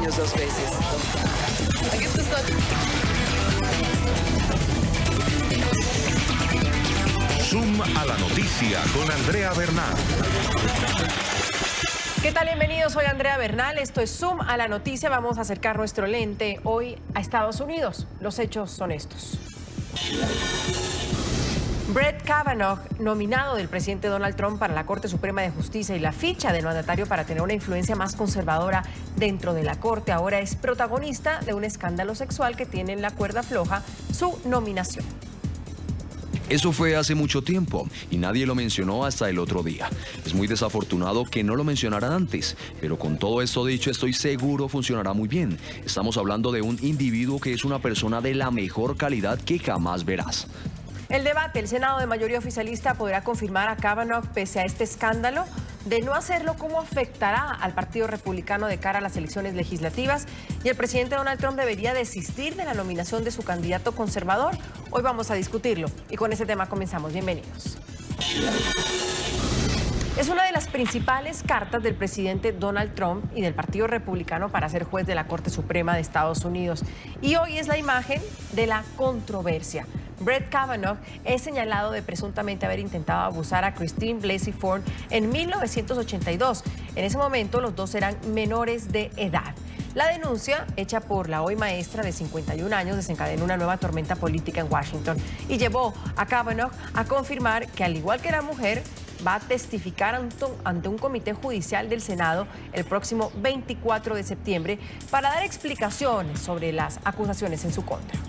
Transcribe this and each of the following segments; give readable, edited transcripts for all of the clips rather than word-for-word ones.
sueños 2 veces. Aquí está. Zoom a la noticia con Andrea Bernal. ¿Qué tal? Bienvenidos, soy Andrea Bernal, esto es Zoom a la noticia. Vamos a acercar nuestro lente hoy a Estados Unidos. Los hechos son estos. Brett Kavanaugh, nominado del presidente Donald Trump para la Corte Suprema de Justicia y la ficha del mandatario para tener una influencia más conservadora dentro de la Corte, ahora es protagonista de un escándalo sexual que tiene en la cuerda floja su nominación. Eso fue hace mucho tiempo y nadie lo mencionó hasta el otro día. Es muy desafortunado que no lo mencionaran antes, pero con todo esto dicho estoy seguro funcionará muy bien. Estamos hablando de un individuo que es una persona de la mejor calidad que jamás verás. El debate, el Senado de mayoría oficialista podrá confirmar a Kavanaugh pese a este escándalo. De no hacerlo, ¿cómo afectará al Partido Republicano de cara a las elecciones legislativas? Y el presidente Donald Trump debería desistir de la nominación de su candidato conservador. Hoy vamos a discutirlo y con ese tema comenzamos. Bienvenidos. Es una de las principales cartas del presidente Donald Trump y del Partido Republicano para ser juez de la Corte Suprema de Estados Unidos. Y hoy es la imagen de la controversia. Brett Kavanaugh es señalado de presuntamente haber intentado abusar a Christine Blasey Ford en 1982. En ese momento los dos eran menores de edad. La denuncia, hecha por la hoy maestra de 51 años, desencadenó una nueva tormenta política en Washington y llevó a Kavanaugh a confirmar que, al igual que la mujer, va a testificar ante un comité judicial del Senado el próximo 24 de septiembre para dar explicaciones sobre las acusaciones en su contra.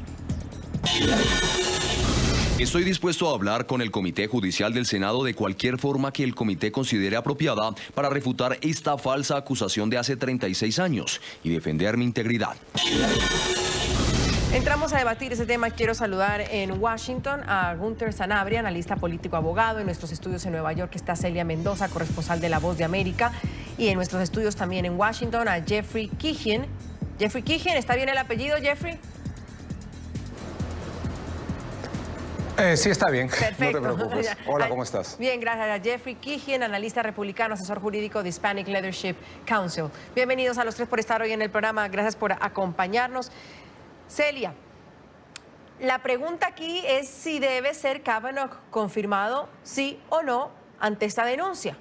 Estoy dispuesto a hablar con el Comité Judicial del Senado de cualquier forma que el comité considere apropiada para refutar esta falsa acusación de hace 36 años y defender mi integridad. Entramos a debatir ese tema. Quiero saludar en Washington a Gunther Sanabria, analista político abogado. En nuestros estudios en Nueva York está Celia Mendoza, corresponsal de La Voz de América. Y en nuestros estudios también en Washington a Jeffrey Keehan. Jeffrey Keehan, ¿está bien el apellido, Jeffrey? Sí, está bien. Perfecto. No te preocupes. Hola, ¿cómo estás? Bien, gracias a Jeffrey Keehan, analista republicano, asesor jurídico de Hispanic Leadership Council. Bienvenidos a los tres por estar hoy en el programa. Gracias por acompañarnos. Celia, la pregunta aquí es si debe ser Kavanaugh confirmado, sí o no, ante esta denuncia.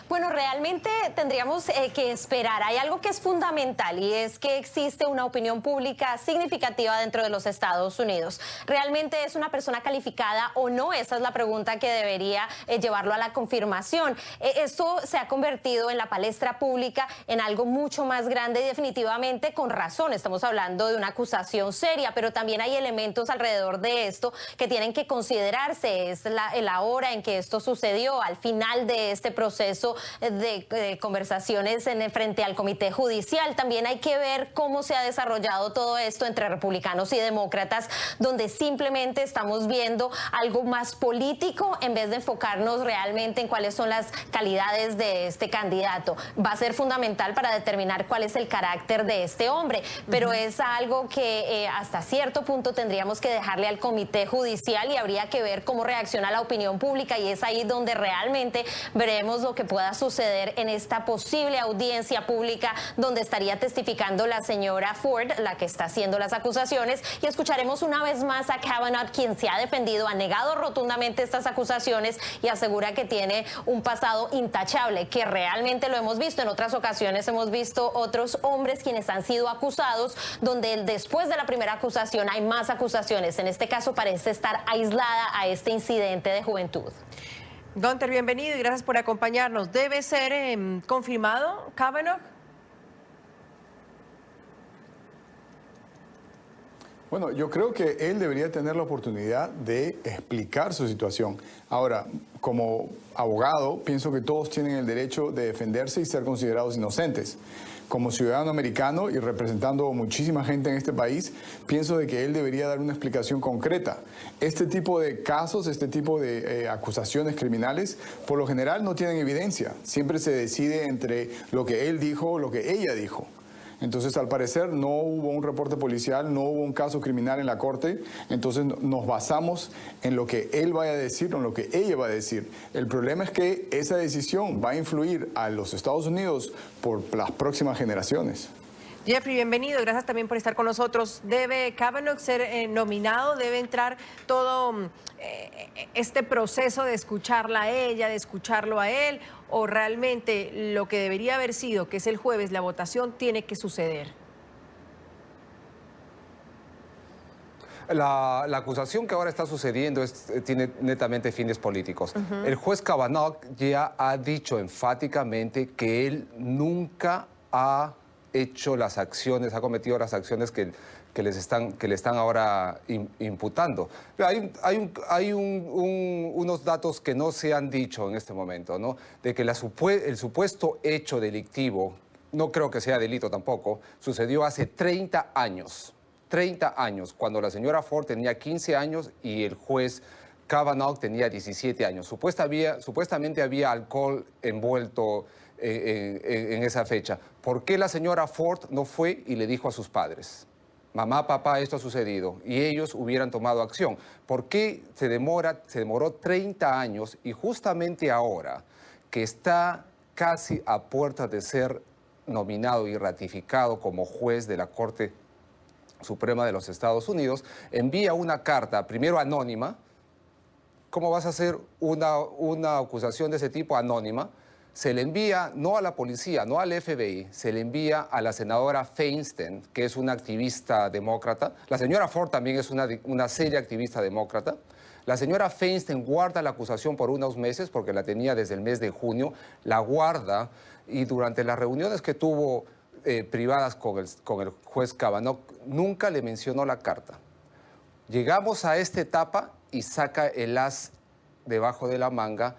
Bueno, realmente tendríamos que esperar. Hay algo que es fundamental y es que existe una opinión pública significativa dentro de los Estados Unidos. ¿Realmente es una persona calificada o no? Esa es la pregunta que debería llevarlo a la confirmación. Esto se ha convertido en la palestra pública en algo mucho más grande y definitivamente con razón. Estamos hablando de una acusación seria, pero también hay elementos alrededor de esto que tienen que considerarse. Es la hora en que esto sucedió, al final de este proceso de conversaciones frente al comité judicial. También hay que ver cómo se ha desarrollado todo esto entre republicanos y demócratas, donde simplemente estamos viendo algo más político en vez de enfocarnos realmente en cuáles son las calidades de este candidato. Va a ser fundamental para determinar cuál es el carácter de este hombre, pero es algo que hasta cierto punto tendríamos que dejarle al comité judicial y habría que ver cómo reacciona la opinión pública, y es ahí donde realmente veremos lo que pueda suceder en esta posible audiencia pública donde estaría testificando la señora Ford, la que está haciendo las acusaciones, y escucharemos una vez más a Kavanaugh, quien se ha defendido, ha negado rotundamente estas acusaciones y asegura que tiene un pasado intachable, que realmente lo hemos visto en otras ocasiones. Hemos visto otros hombres quienes han sido acusados, donde después de la primera acusación hay más acusaciones. En este caso parece estar aislada a este incidente de juventud. Gunther, bienvenido y gracias por acompañarnos. ¿Debe ser confirmado Kavanaugh? Bueno, yo creo que él debería tener la oportunidad de explicar su situación. Ahora, como abogado, pienso que todos tienen el derecho de defenderse y ser considerados inocentes. Como ciudadano americano y representando muchísima gente en este país, pienso de que él debería dar una explicación concreta. Este tipo de casos, este tipo de acusaciones criminales, por lo general no tienen evidencia. Siempre se decide entre lo que él dijo o lo que ella dijo. Entonces, al parecer, no hubo un reporte policial, no hubo un caso criminal en la corte. Entonces, nos basamos en lo que él vaya a decir o en lo que ella va a decir. El problema es que esa decisión va a influir a los Estados Unidos por las próximas generaciones. Jeffrey, bienvenido. Gracias también por estar con nosotros. ¿Debe Kavanaugh ser nominado? ¿Debe entrar todo este proceso de escucharla a ella, de escucharlo a él? ¿O realmente lo que debería haber sido, que es el jueves, la votación, tiene que suceder? La acusación que ahora está sucediendo tiene netamente fines políticos. El juez Kavanaugh ya ha dicho enfáticamente que él nunca ha hecho las acciones, ha cometido las acciones que le están ahora imputando. Hay unos datos que no se han dicho en este momento, ¿no? De que el supuesto hecho delictivo, no creo que sea delito tampoco, sucedió hace 30 años. 30 años, cuando la señora Ford tenía 15 años y el juez Kavanaugh tenía 17 años. Supuestamente había alcohol envuelto en esa fecha. ¿Por qué la señora Ford no fue y le dijo a sus padres? Mamá, papá, esto ha sucedido, y ellos hubieran tomado acción. ¿Por qué se demoró 30 años y justamente ahora que está casi a puertas de ser nominado y ratificado como juez de la Corte Suprema de los Estados Unidos, envía una carta, primero anónima? ¿Cómo vas a hacer una acusación de ese tipo anónima? Se le envía no a la policía, no al FBI, se le envía a la senadora Feinstein, que es una activista demócrata. La señora Ford también es una seria activista demócrata. La señora Feinstein guarda la acusación por unos meses, porque la tenía desde el mes de junio, la guarda, y durante las reuniones que tuvo privadas con el juez Kavanaugh, nunca le mencionó la carta. Llegamos a esta etapa y saca el as debajo de la manga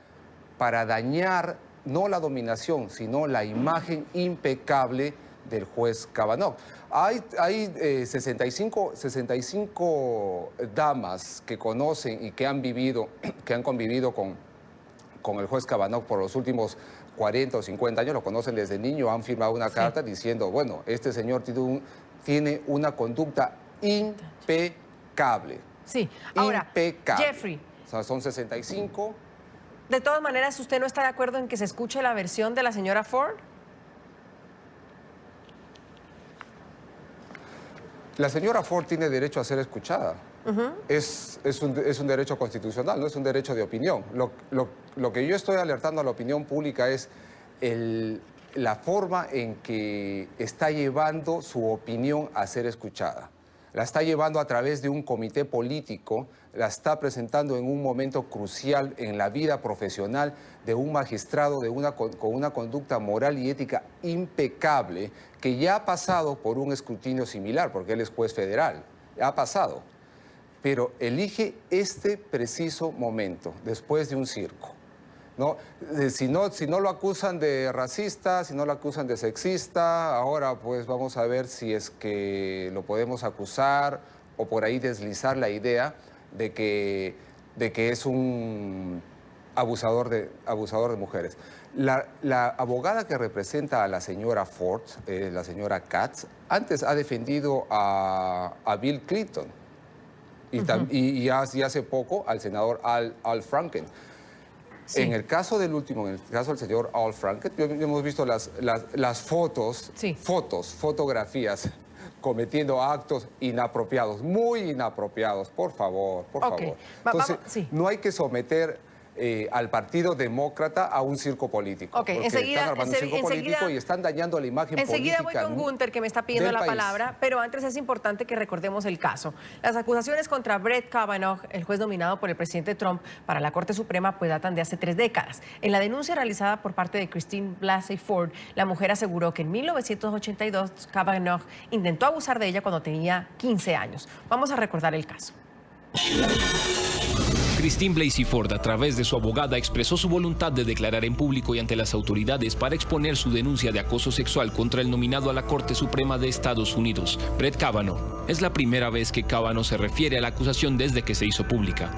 para dañar no la dominación, sino la imagen impecable del juez Kavanaugh. Hay 65 damas que conocen y que han convivido con el juez Kavanaugh por los últimos 40 o 50 años, lo conocen desde niño, han firmado una carta diciendo, bueno, este señor tiene una conducta impecable. Sí, ahora, impecable. Jeffrey. O sea, son 65. De todas maneras, ¿usted no está de acuerdo en que se escuche la versión de la señora Ford? La señora Ford tiene derecho a ser escuchada. Es un derecho constitucional, no es un derecho de opinión. Lo que yo estoy alertando a la opinión pública es la forma en que está llevando su opinión a ser escuchada. La está llevando a través de un comité político, la está presentando en un momento crucial en la vida profesional de un magistrado con una conducta moral y ética impecable, que ya ha pasado por un escrutinio similar, porque él es juez federal, ha pasado. Pero elige este preciso momento, después de un circo, ¿no? Si no lo acusan de racista, si no lo acusan de sexista, ahora pues vamos a ver si es que lo podemos acusar o por ahí deslizar la idea de que es un abusador de mujeres. La abogada que representa a la señora Ford, la señora Katz, antes ha defendido a Bill Clinton. Y hace poco al senador Al Franken. Sí. En el caso del señor Al Franken, hemos visto las fotos, fotografías cometiendo actos inapropiados, muy inapropiados, por favor, por favor. Entonces, no hay que someter al Partido Demócrata a un circo político. Porque están armando un circo político y están dañando la imagen política. Enseguida voy con Gunther, que me está pidiendo la palabra, pero antes es importante que recordemos el caso. Las acusaciones contra Brett Kavanaugh, el juez nominado por el presidente Trump para la Corte Suprema, pues datan de hace 3 décadas. En la denuncia realizada por parte de Christine Blasey Ford, la mujer aseguró que en 1982 Kavanaugh intentó abusar de ella cuando tenía 15 años. Vamos a recordar el caso. Christine Blasey Ford, a través de su abogada, expresó su voluntad de declarar en público y ante las autoridades para exponer su denuncia de acoso sexual contra el nominado a la Corte Suprema de Estados Unidos, Brett Kavanaugh. Es la primera vez que Kavanaugh se refiere a la acusación desde que se hizo pública.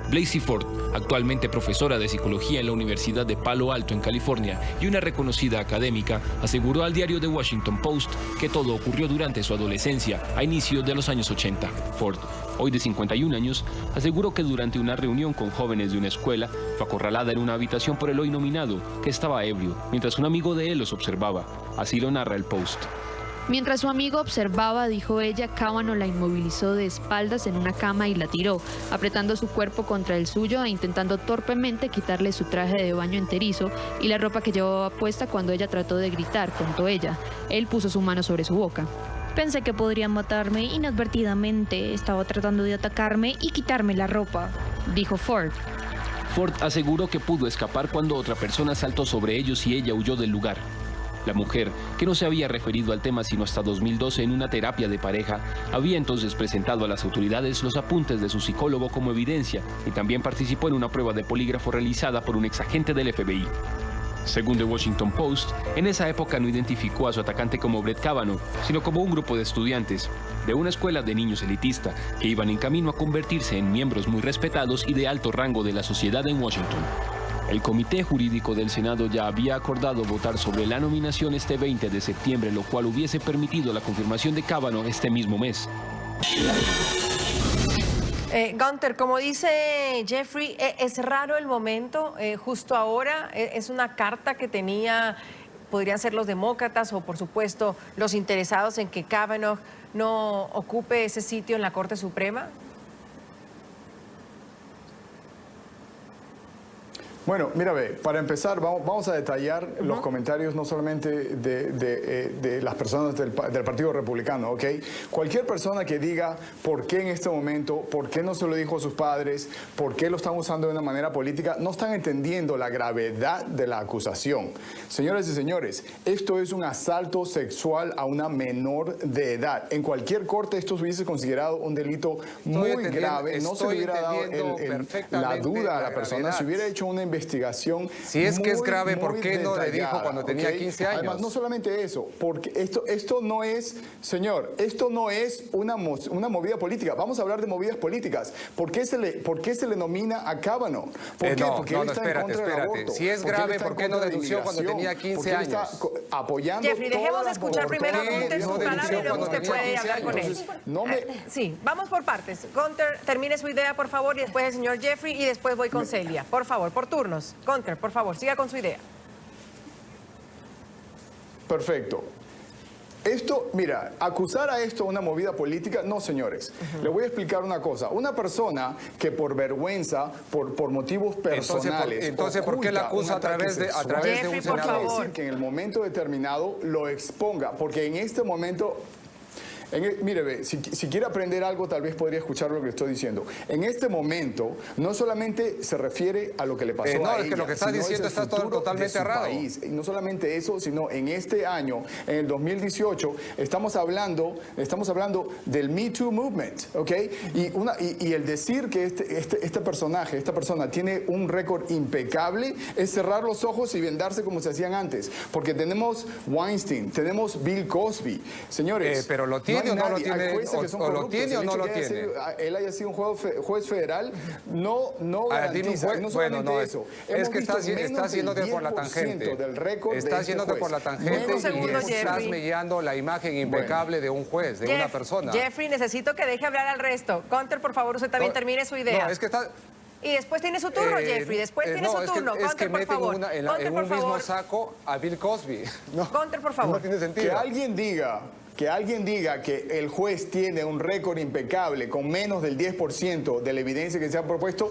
Blasey Ford, actualmente profesora de psicología en la Universidad de Palo Alto en California y una reconocida académica, aseguró al diario The Washington Post que todo ocurrió durante su adolescencia, a inicios de los años 80. Ford, hoy de 51 años, aseguró que durante una reunión con jóvenes de una escuela fue acorralada en una habitación por el hoy nominado, que estaba ebrio, mientras un amigo de él los observaba. Así lo narra el Post. Mientras su amigo observaba, dijo ella, Kavanaugh la inmovilizó de espaldas en una cama y la tiró, apretando su cuerpo contra el suyo e intentando torpemente quitarle su traje de baño enterizo y la ropa que llevaba puesta cuando ella trató de gritar, contó ella. Él puso su mano sobre su boca. Pensé que podrían matarme inadvertidamente. Estaba tratando de atacarme y quitarme la ropa, dijo Ford. Ford aseguró que pudo escapar cuando otra persona saltó sobre ellos y ella huyó del lugar. La mujer, que no se había referido al tema sino hasta 2012 en una terapia de pareja, había entonces presentado a las autoridades los apuntes de su psicólogo como evidencia y también participó en una prueba de polígrafo realizada por un exagente del FBI. Según The Washington Post, en esa época no identificó a su atacante como Brett Kavanaugh, sino como un grupo de estudiantes de una escuela de niños elitista que iban en camino a convertirse en miembros muy respetados y de alto rango de la sociedad en Washington. El Comité Jurídico del Senado ya había acordado votar sobre la nominación este 20 de septiembre, lo cual hubiese permitido la confirmación de Kavanaugh este mismo mes. Gunter, como dice Jeffrey, es raro el momento, justo ahora, es una carta que podrían ser los demócratas o por supuesto los interesados en que Kavanaugh no ocupe ese sitio en la Corte Suprema. Bueno, mira, para empezar, vamos a detallar los comentarios no solamente de las personas del Partido Republicano, ¿ok? Cualquier persona que diga por qué en este momento, por qué no se lo dijo a sus padres, por qué lo están usando de una manera política, no están entendiendo la gravedad de la acusación. Señoras y señores, esto es un asalto sexual a una menor de edad. En cualquier corte esto hubiese considerado un delito muy grave. No se le hubiera dado la duda a la persona, se hubiera hecho una investigación. Si es que es grave, ¿por qué no le dijo cuando tenía 15 años? Además, no solamente eso, porque esto no es, señor, esto no es una movida política. Vamos a hablar de movidas políticas. ¿Por qué se le nomina a Kavanaugh? ¿Por qué? Porque él está en contra del aborto. Si es grave, ¿por qué no denunció cuando tenía 15 años? Está apoyando. Jeffrey, dejemos de escuchar primero a Gunter sus palabras y luego usted puede hablar con él. Sí, vamos por partes. Gunter, termine su idea, por favor, y después el señor Jeffrey y después voy con Celia. Por favor, por turnos. Gunter, por favor, siga con su idea. Perfecto. Esto, mira, acusar a esto una movida política, no, señores. Le voy a explicar una cosa. Una persona que por vergüenza, por motivos personales... Entonces, ¿por qué la acusa a través de un senador? Quiere decir que en el momento determinado lo exponga, porque en este momento... Mire, ve, si quiere aprender algo, tal vez podría escuchar lo que estoy diciendo. En este momento, no solamente se refiere a lo que le pasó a ella. No, es que lo que estás diciendo está totalmente errado. Y no solamente eso, sino en este año, en el 2018, estamos hablando del Me Too Movement, ¿ok? Y el decir que esta persona tiene un récord impecable es cerrar los ojos y vendarse como se hacían antes. Porque tenemos Weinstein, tenemos Bill Cosby. Señores, pero lo tiene. ¿O no lo tiene? ¿O lo tiene o no lo tiene? Él haya sido un juez federal, no garantiza. No solamente eso. Es que está haciéndote por la tangente. Está haciéndote por la tangente y estás mellando la imagen impecable de un juez, de una persona. Jeffrey, necesito que deje hablar al resto. Gunter, por favor, usted también termine su idea. No, es que está... Y después tiene su turno, Jeffrey. Después tiene su turno. Es que meten en un mismo saco a Bill Cosby. Gunter, por favor. No tiene sentido. Que alguien diga que el juez tiene un récord impecable con menos del 10% de la evidencia que se ha propuesto,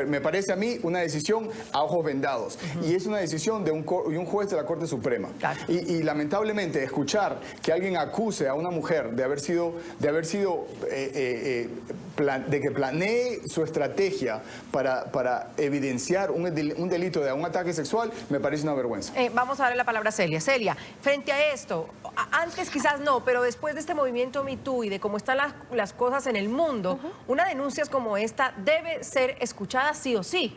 me parece a mí una decisión a ojos vendados. Y es una decisión de un juez de la Corte Suprema. Claro. Y lamentablemente escuchar que alguien acuse a una mujer de que planee su estrategia para evidenciar un delito de un ataque sexual, me parece una vergüenza. Vamos a darle la palabra a Celia. Celia, frente a esto, antes quizás no, pero después de este movimiento Me Too y de cómo están las cosas en el mundo, una denuncia como esta debe ser escuchada sí o sí.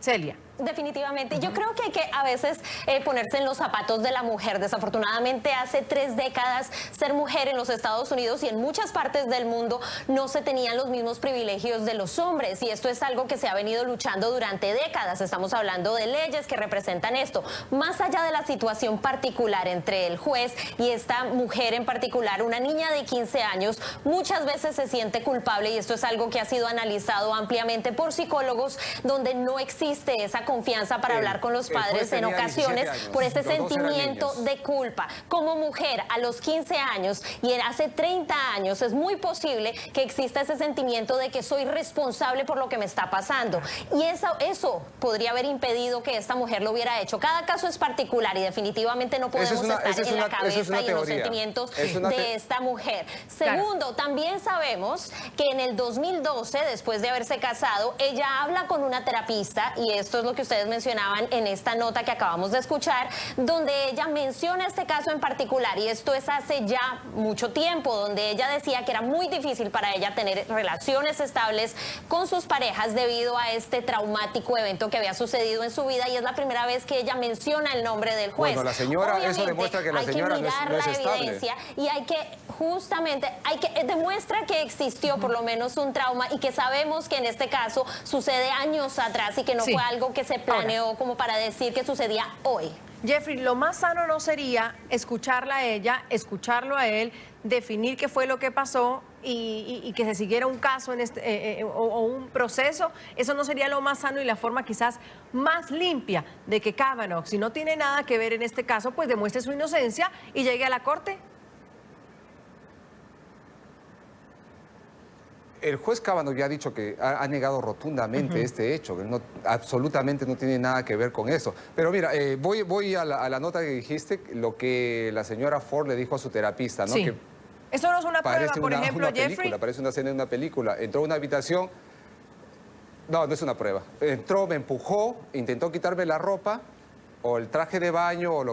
Celia. Definitivamente. Yo creo que hay que a veces ponerse en los zapatos de la mujer. Desafortunadamente, hace 3 décadas ser mujer en los Estados Unidos y en muchas partes del mundo no se tenían los mismos privilegios de los hombres, y esto es algo que se ha venido luchando durante décadas. Estamos hablando de leyes que representan esto. Más allá de la situación particular entre el juez y esta mujer en particular, una niña de 15 años muchas veces se siente culpable, y esto es algo que ha sido analizado ampliamente por psicólogos, donde no existe esa confianza para hablar con los padres en ocasiones por ese sentimiento de culpa. Como mujer a los 15 años y hace 30 años es muy posible que exista ese sentimiento de que soy responsable por lo que me está pasando, y eso podría haber impedido que esta mujer lo hubiera hecho. Cada caso es particular y definitivamente no podemos estar en la cabeza y en los sentimientos de esta mujer. Segundo, también sabemos que en el 2012, después de haberse casado, ella habla con una terapista, y esto es lo que ustedes mencionaban en esta nota que acabamos de escuchar, donde ella menciona este caso en particular, y esto es hace ya mucho tiempo, donde ella decía que era muy difícil para ella tener relaciones estables con sus parejas debido a este traumático evento que había sucedido en su vida, y es la primera vez que ella menciona el nombre del juez. Bueno, la señora, obviamente, eso demuestra que la señora no es estable. Evidencia, y hay que justamente, demuestra que existió por lo menos un trauma, y que sabemos que en este caso sucede años atrás y que no fue algo que se planeó como para decir que sucedía hoy. Jeffrey, lo más sano no sería escucharla a ella, escucharlo a él, definir qué fue lo que pasó y que se siguiera un caso o un proceso. Eso no sería lo más sano y la forma quizás más limpia de que Kavanaugh, si no tiene nada que ver en este caso, pues demuestre su inocencia y llegue a la corte. El juez Kavanaugh ya ha dicho que ha negado rotundamente este hecho, que absolutamente no tiene nada que ver con eso. Pero mira, voy a la nota que dijiste, lo que la señora Ford le dijo a su terapista, ¿no? Sí. Que eso no es una prueba, por ejemplo, Jeffrey. Parece una escena de una película. Entró a una habitación, no es una prueba. Entró, me empujó, intentó quitarme la ropa o el traje de baño o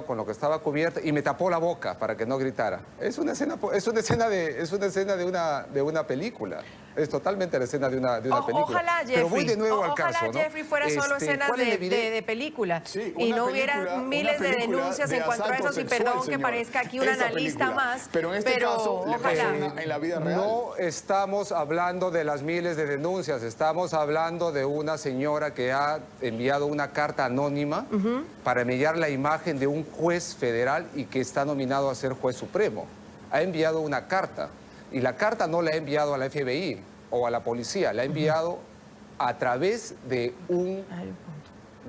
con lo que estaba cubierta, y me tapó la boca para que no gritara. Es una escena de una película. Es totalmente la escena de una película. Ojalá, Jeffrey, pero voy de nuevo al caso, ojalá, ¿no? Jeffrey, fuera solo escena de película, Sí, y no hubiera película, miles de denuncias en cuanto a eso, y perdón que parezca aquí un analista más, pero en este caso le pasó en la vida real. No estamos hablando de las miles de denuncias, estamos hablando de una señora que ha enviado una carta anónima para mediar la imagen de un juez federal y que está nominado a ser juez supremo. Ha enviado una carta, y la carta no la ha enviado a la FBI o a la policía, la ha enviado a través de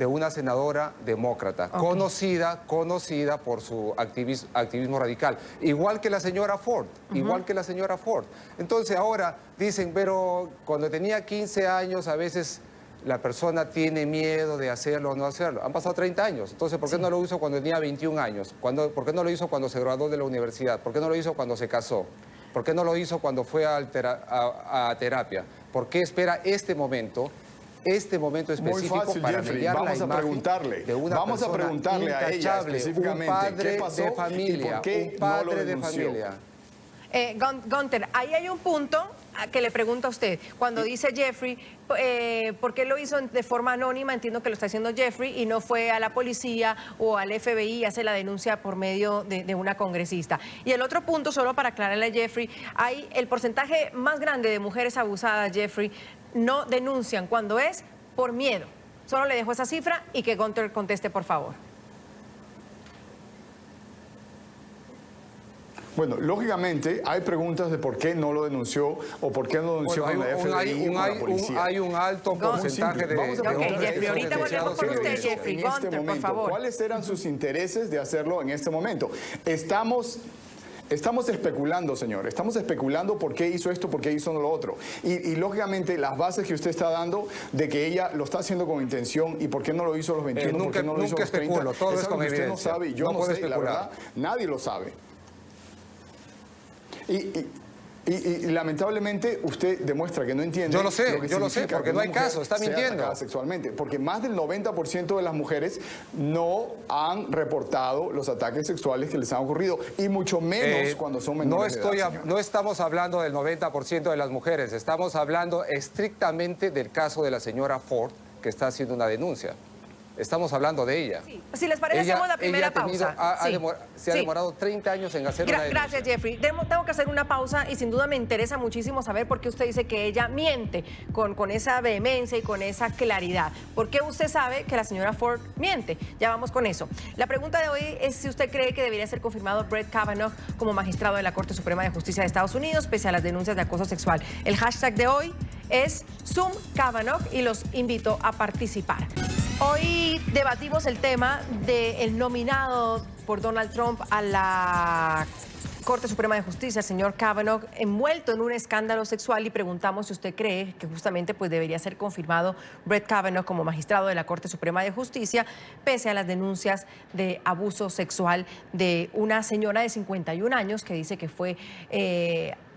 una senadora demócrata, conocida por su activismo radical, igual que la señora Ford, Entonces ahora dicen, pero cuando tenía 15 años a veces la persona tiene miedo de hacerlo o no hacerlo. Han pasado 30 años, entonces ¿por qué no lo hizo cuando tenía 21 años? ¿Por qué no lo hizo cuando se graduó de la universidad? ¿Por qué no lo hizo cuando se casó? ¿Por qué no lo hizo cuando fue a terapia? ¿Por qué espera este momento específico muy fácil, para Jeffrey, mediar la imagen de una vamos a preguntarle a ella específicamente un padre qué pasó de familia, y por qué un padre no lo de denunció. familia. Gunther, ahí hay un punto que le pregunto a usted. Cuando dice Jeffrey, ¿por qué lo hizo de forma anónima? Entiendo que lo está haciendo Jeffrey y no fue a la policía o al FBI y hace la denuncia por medio de una congresista. Y el otro punto, solo para aclararle a Jeffrey, hay el porcentaje más grande de mujeres abusadas, Jeffrey, no denuncian cuando es por miedo. Solo le dejo esa cifra y que Gunther conteste, por favor. Bueno, lógicamente hay preguntas de por qué no lo denunció o por qué no lo denunció con la FBI o con la policía. Hay un alto porcentaje de... Jeffrey, ahorita volvemos con usted, Jeffrey. Gunther, por favor. ¿Cuáles eran sus intereses de hacerlo en este momento? Estamos especulando, señor. Estamos especulando por qué hizo esto, por qué hizo lo otro. Y lógicamente las bases que usted está dando de que ella lo está haciendo con intención y por qué no lo hizo a los 21, por qué no lo hizo a los 30. Todo es con que usted evidencia. no sabe y yo no sé, la verdad, nadie lo sabe. Y lamentablemente usted demuestra que no entiende. Yo lo sé, porque no hay caso, está mintiendo. Sexualmente, porque más del 90% de las mujeres no han reportado los ataques sexuales que les han ocurrido, y mucho menos cuando son menores de edad, no estamos hablando del 90% de las mujeres, estamos hablando estrictamente del caso de la señora Ford, que está haciendo una denuncia. Estamos hablando de ella. Sí. Si les parece, hacemos la primera pausa. Se ha demorado 30 años en hacer una denuncia. Gracias, Jeffrey. Tengo que hacer una pausa y sin duda me interesa muchísimo saber por qué usted dice que ella miente con esa vehemencia y con esa claridad. ¿Por qué usted sabe que la señora Ford miente? Ya vamos con eso. La pregunta de hoy es si usted cree que debería ser confirmado Brett Kavanaugh como magistrado de la Corte Suprema de Justicia de Estados Unidos pese a las denuncias de acoso sexual. El hashtag de hoy es Zoom Kavanaugh y los invito a participar. Hoy debatimos el tema del nominado por Donald Trump a la Corte Suprema de Justicia, el señor Kavanaugh, envuelto en un escándalo sexual, y preguntamos si usted cree que justamente pues debería ser confirmado Brett Kavanaugh como magistrado de la Corte Suprema de Justicia, pese a las denuncias de abuso sexual de una señora de 51 años que dice que fue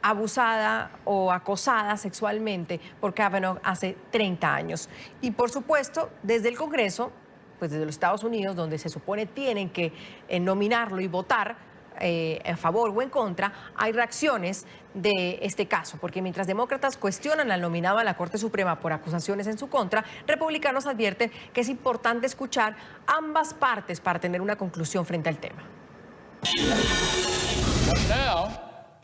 abusada o acosada sexualmente por Kavanaugh hace 30 años. Y por supuesto, desde el Congreso, pues desde los Estados Unidos, donde se supone tienen que nominarlo y votar a favor o en contra, hay reacciones de este caso, porque mientras demócratas cuestionan al nominado a la Corte Suprema por acusaciones en su contra, republicanos advierten que es importante escuchar ambas partes para tener una conclusión frente al tema.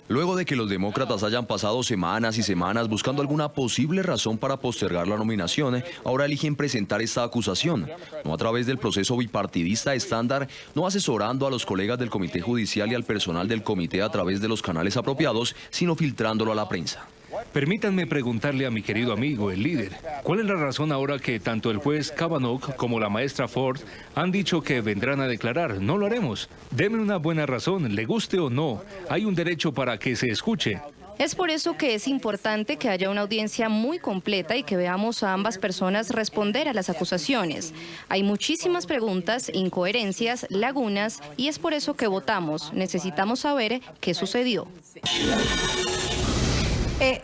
Luego de que los demócratas hayan pasado semanas y semanas buscando alguna posible razón para postergar la nominación, ahora eligen presentar esta acusación, no a través del proceso bipartidista estándar, no asesorando a los colegas del Comité Judicial y al personal del comité a través de los canales apropiados, sino filtrándolo a la prensa. Permítanme preguntarle a mi querido amigo, el líder, ¿cuál es la razón ahora que tanto el juez Kavanaugh como la maestra Ford han dicho que vendrán a declarar? No lo haremos. Deme una buena razón, le guste o no. Hay un derecho para que se escuche. Es por eso que es importante que haya una audiencia muy completa y que veamos a ambas personas responder a las acusaciones. Hay muchísimas preguntas, incoherencias, lagunas, y es por eso que votamos. Necesitamos saber qué sucedió.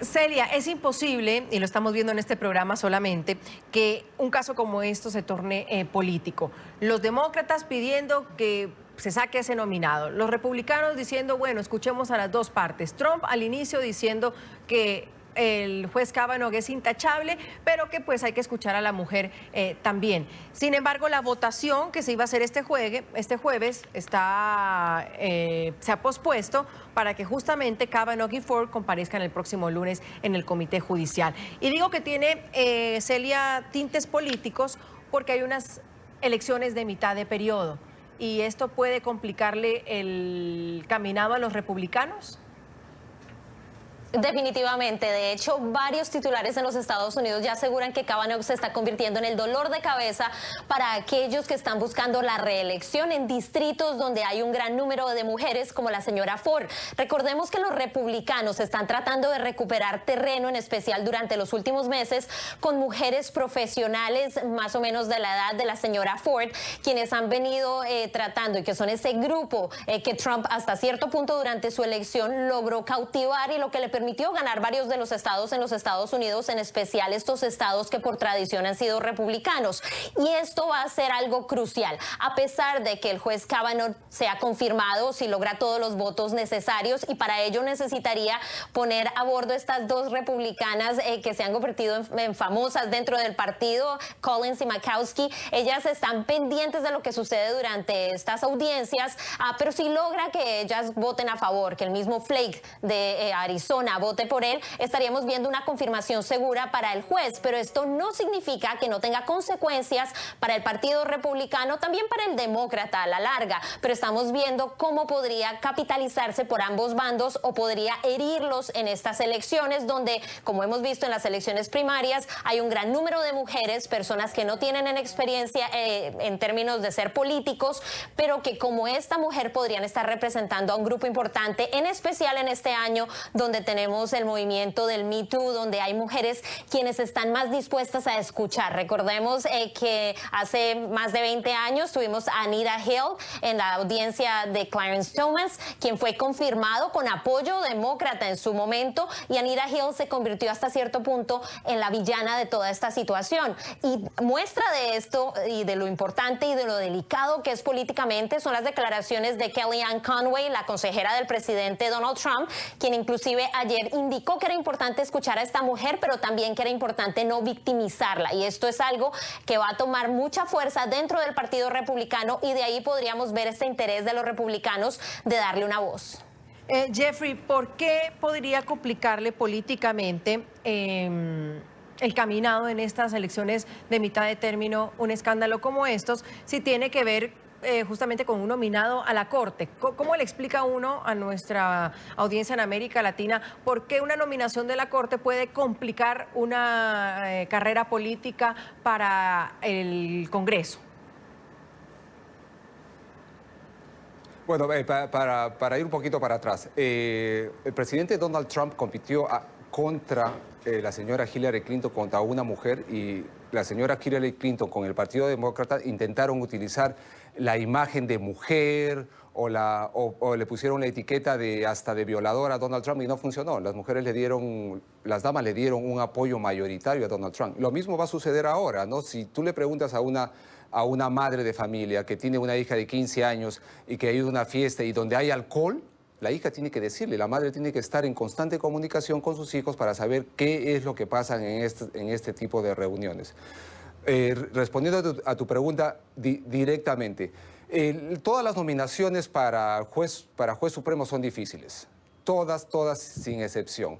Celia, es imposible, y lo estamos viendo en este programa solamente, que un caso como esto se torne político. Los demócratas pidiendo que se saque ese nominado, los republicanos diciendo, bueno, escuchemos a las dos partes. Trump al inicio diciendo que el juez Kavanaugh es intachable, pero que pues hay que escuchar a la mujer también. Sin embargo, la votación que se iba a hacer este jueves se ha pospuesto para que justamente Kavanaugh y Ford comparezcan el próximo lunes en el Comité Judicial. Y digo que tiene, Celia, tintes políticos porque hay unas elecciones de mitad de periodo y esto puede complicarle el caminado a los republicanos. Definitivamente. De hecho, varios titulares en los Estados Unidos ya aseguran que Kavanaugh se está convirtiendo en el dolor de cabeza para aquellos que están buscando la reelección en distritos donde hay un gran número de mujeres como la señora Ford. Recordemos que los republicanos están tratando de recuperar terreno, en especial durante los últimos meses, con mujeres profesionales más o menos de la edad de la señora Ford, quienes han venido tratando, y que son ese grupo que Trump hasta cierto punto durante su elección logró cautivar y lo que le permitió ganar varios de los estados en los Estados Unidos, en especial estos estados que por tradición han sido republicanos. Y esto va a ser algo crucial, a pesar de que el juez Kavanaugh sea confirmado, si logra todos los votos necesarios, y para ello necesitaría poner a bordo estas dos republicanas que se han convertido en famosas dentro del partido, Collins y Murkowski. Ellas están pendientes de lo que sucede durante estas audiencias, pero si logra que ellas voten a favor, que el mismo Flake de Arizona vote por él, estaríamos viendo una confirmación segura para el juez, pero esto no significa que no tenga consecuencias para el Partido Republicano, también para el Demócrata a la larga, pero estamos viendo cómo podría capitalizarse por ambos bandos o podría herirlos en estas elecciones donde, como hemos visto en las elecciones primarias, hay un gran número de mujeres, personas que no tienen experiencia en términos de ser políticos, pero que como esta mujer podrían estar representando a un grupo importante, en especial en este año donde tenemos el movimiento del Me Too, donde hay mujeres quienes están más dispuestas a escuchar. Recordemos que hace más de 20 años tuvimos a Anita Hill en la audiencia de Clarence Thomas, quien fue confirmado con apoyo demócrata en su momento, y Anita Hill se convirtió hasta cierto punto en la villana de toda esta situación. Y muestra de esto y de lo importante y de lo delicado que es políticamente son las declaraciones de Kellyanne Conway, la consejera del presidente Donald Trump, quien inclusive ayer ayer indicó que era importante escuchar a esta mujer, pero también que era importante no victimizarla. Y esto es algo que va a tomar mucha fuerza dentro del Partido Republicano y de ahí podríamos ver este interés de los republicanos de darle una voz. Jeffrey, ¿por qué podría complicarle políticamente el caminado en estas elecciones de mitad de término un escándalo como estos, si tiene que ver justamente con un nominado a la Corte? ¿Cómo le explica uno a nuestra audiencia en América Latina por qué una nominación de la Corte puede complicar una carrera política para el Congreso? Bueno, para ir un poquito para atrás, el presidente Donald Trump compitió contra la señora Hillary Clinton, contra una mujer, y la señora Hillary Clinton con el Partido Demócrata intentaron utilizar la imagen de mujer o le pusieron la etiqueta hasta de violadora a Donald Trump y no funcionó. Las damas le dieron un apoyo mayoritario a Donald Trump. Lo mismo va a suceder ahora, ¿no? Si tú le preguntas a una madre de familia que tiene una hija de 15 años y que hay una fiesta y donde hay alcohol, la hija tiene que decirle, la madre tiene que estar en constante comunicación con sus hijos para saber qué es lo que pasa en este tipo de reuniones. Respondiendo a tu pregunta directamente, todas las nominaciones para juez supremo son difíciles, todas sin excepción,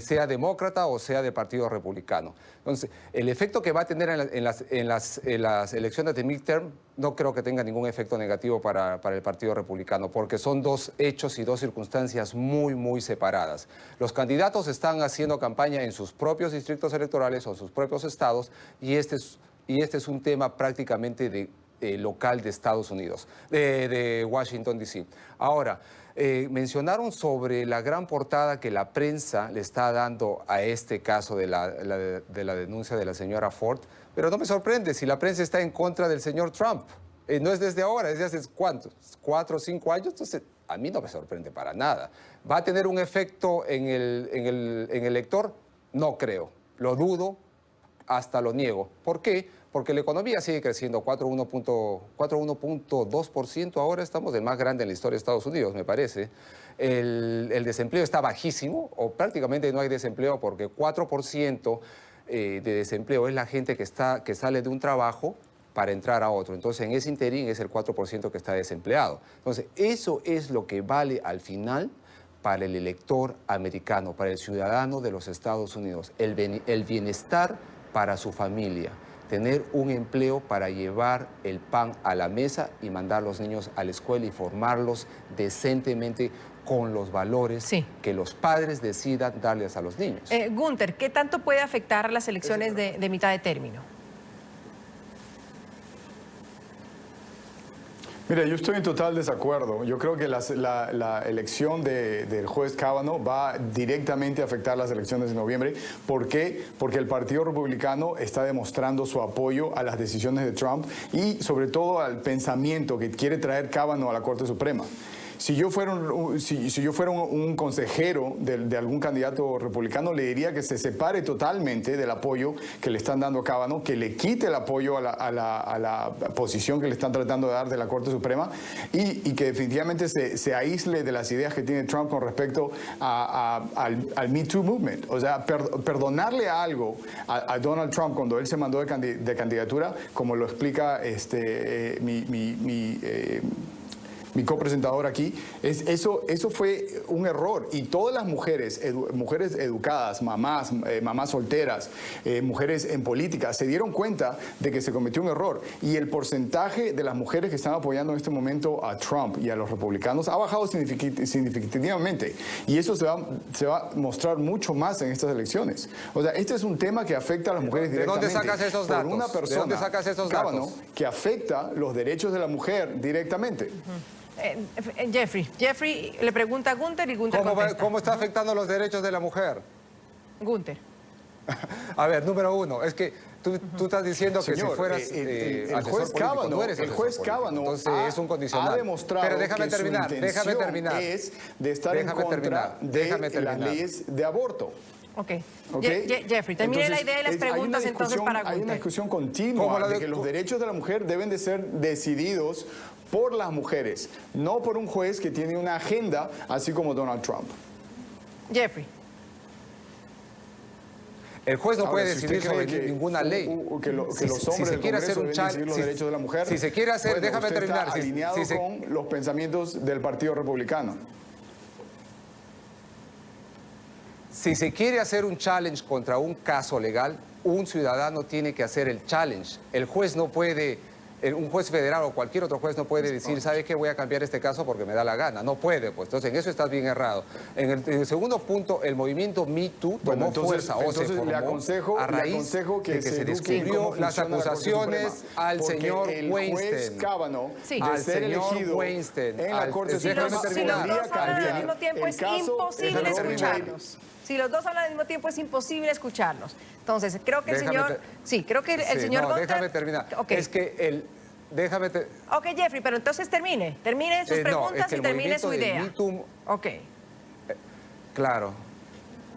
sea demócrata o sea de Partido Republicano. Entonces, el efecto que va a tener en las elecciones de midterm no creo que tenga ningún efecto negativo para el Partido Republicano, porque son dos hechos y dos circunstancias muy separadas. Los candidatos están haciendo campaña en sus propios distritos electorales o en sus propios estados, y este es un tema prácticamente local de Estados Unidos, de Washington, D.C. Ahora, mencionaron sobre la gran portada que la prensa le está dando a este caso de la denuncia de la señora Ford, pero no me sorprende si la prensa está en contra del señor Trump. No es desde ahora, es desde hace ¿cuántos? 4 o 5 años, entonces a mí no me sorprende para nada. ¿Va a tener un efecto en el lector? No creo, lo dudo, hasta lo niego. ¿Por qué? Porque la economía sigue creciendo 4,1.2%, ahora estamos el más grande en la historia de Estados Unidos, me parece. El desempleo está bajísimo, o prácticamente no hay desempleo, porque 4% de desempleo es la gente que sale de un trabajo para entrar a otro. Entonces, en ese interín es el 4% que está desempleado. Entonces, eso es lo que vale al final para el elector americano, para el ciudadano de los Estados Unidos, el bienestar para su familia, tener un empleo para llevar el pan a la mesa y mandar a los niños a la escuela y formarlos decentemente con los valores que los padres decidan darles a los niños. Gunther, ¿qué tanto puede afectar las elecciones de mitad de término? Mira, yo estoy en total desacuerdo. Yo creo que la elección del juez Kavanaugh va directamente a afectar las elecciones de noviembre. ¿Por qué? Porque el Partido Republicano está demostrando su apoyo a las decisiones de Trump y sobre todo al pensamiento que quiere traer Kavanaugh a la Corte Suprema. Si yo fuera un consejero de algún candidato republicano, le diría que se separe totalmente del apoyo que le están dando a Kavanaugh, que le quite el apoyo a la posición que le están tratando de dar de la Corte Suprema y que definitivamente se aísle de las ideas que tiene Trump con respecto al Me Too Movement. O sea, perdonarle algo a Donald Trump cuando él se mandó de candidatura, como lo explica mi copresentador aquí, eso fue un error, y todas las mujeres educadas, mamás solteras, mujeres en política, se dieron cuenta de que se cometió un error, y el porcentaje de las mujeres que están apoyando en este momento a Trump y a los republicanos ha bajado significativamente, y eso se va a mostrar mucho más en estas elecciones. O sea, este es un tema que afecta a las mujeres directamente. ¿De dónde sacas esos datos? Por una persona, ¿De dónde sacas esos datos? Que afecta los derechos de la mujer directamente. Jeffrey le pregunta a Gunther y Gunther contesta. ¿Cómo está afectando los derechos de la mujer? Gunther. A ver, número uno, es que tú estás diciendo que si fueras el juez Kavanaugh, entonces es un condicional. Ha demostrado pero déjame que terminar, su intención es de estar en contra de las leyes de aborto. Jeffrey, termine la idea de las preguntas entonces para Gunther. Hay una discusión continua de que los derechos de la mujer deben de ser decididos por las mujeres, no por un juez que tiene una agenda así como Donald Trump. Jeffrey. El juez no puede si usted decidir sobre cree ninguna ley. Que los hombres del Congreso deben decidir los derechos de la mujer. Si se quiere hacer, bueno, déjame usted terminar. Está alineado con los pensamientos del Partido Republicano. Si se quiere hacer un challenge contra un caso legal, un ciudadano tiene que hacer el challenge. El juez no puede, un juez federal o cualquier otro juez no puede decir, ¿sabe qué? Voy a cambiar este caso porque me da la gana. No puede, pues. Entonces, en eso estás bien errado. En el segundo punto, el movimiento Me Too tomó fuerza o se formó a raíz de que se descubrió las acusaciones al señor Weinstein. Al señor Weinstein. En la Corte Si los dos hablan al mismo tiempo, es imposible escucharlos. Si los dos hablan al mismo tiempo, es imposible escucharlos. Entonces, creo que el señor... Sí, creo que el señor... No, déjame terminar. Okay. Es que el... Déjame... Ok, Jeffrey, pero entonces termine sus preguntas y termine su idea. Ok. Claro.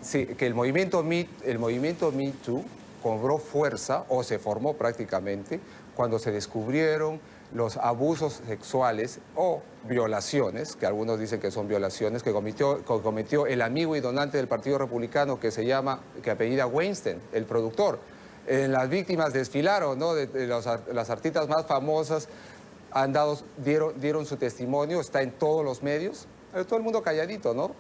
Sí, que el movimiento Me Too cobró fuerza, o se formó prácticamente, cuando se descubrieron los abusos sexuales o violaciones, que algunos dicen que son violaciones, que cometió el amigo y donante del Partido Republicano que apellida Weinstein, el productor. Las víctimas desfilaron, ¿no? Las artistas más famosas dieron su testimonio, está en todos los medios, todo el mundo calladito, ¿no?